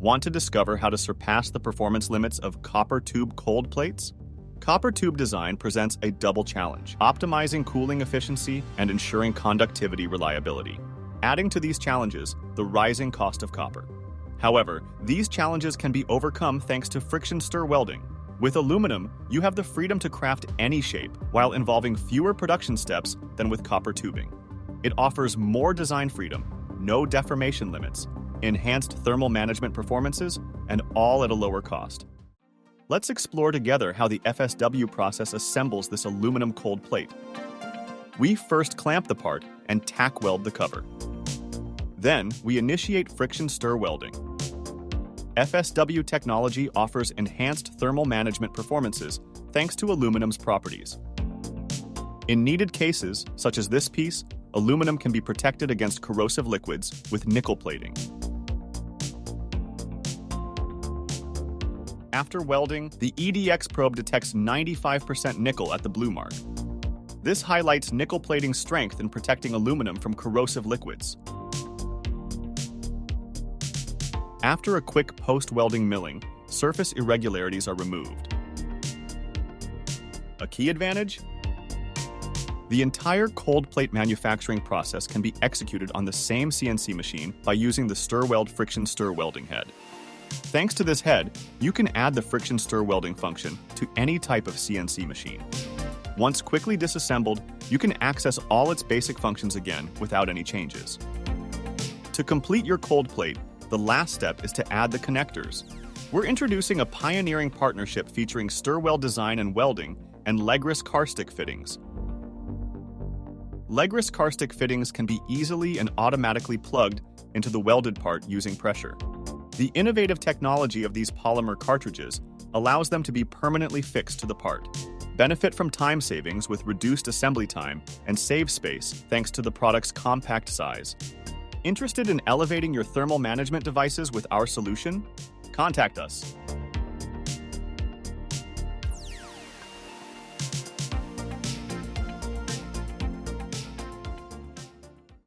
Want to discover how to surpass the performance limits of copper tube cold plates? Copper tube design presents a double challenge, optimizing cooling efficiency and ensuring conductivity reliability. Adding to these challenges, the rising cost of copper. However, these challenges can be overcome thanks to friction stir welding. With aluminum, you have the freedom to craft any shape while involving fewer production steps than with copper tubing. It offers more design freedom, no deformation limits, enhanced thermal management performances, and all at a lower cost. Let's explore together how the FSW process assembles this aluminum cold plate. We first clamp the part and tack weld the cover. Then, we initiate friction stir welding. FSW technology offers enhanced thermal management performances thanks to aluminum's properties. In needed cases, such as this piece, aluminum can be protected against corrosive liquids with nickel plating. After welding, the EDX probe detects 95% nickel at the blue mark. This highlights nickel plating's strength in protecting aluminum from corrosive liquids. After a quick post-welding milling, surface irregularities are removed. A key advantage? The entire cold plate manufacturing process can be executed on the same CNC machine by using the Stirweld friction stir welding head. Thanks to this head, you can add the friction stir welding function to any type of CNC machine. Once quickly disassembled, you can access all its basic functions again without any changes. To complete your cold plate, the last step is to add the connectors. We're introducing a pioneering partnership featuring Stirweld design and welding and Legris Carstick fittings. Legris Carstick fittings can be easily and automatically plugged into the welded part using pressure. The innovative technology of these polymer cartridges allows them to be permanently fixed to the part. Benefit from time savings with reduced assembly time and save space thanks to the product's compact size. Interested in elevating your thermal management devices with our solution? Contact us.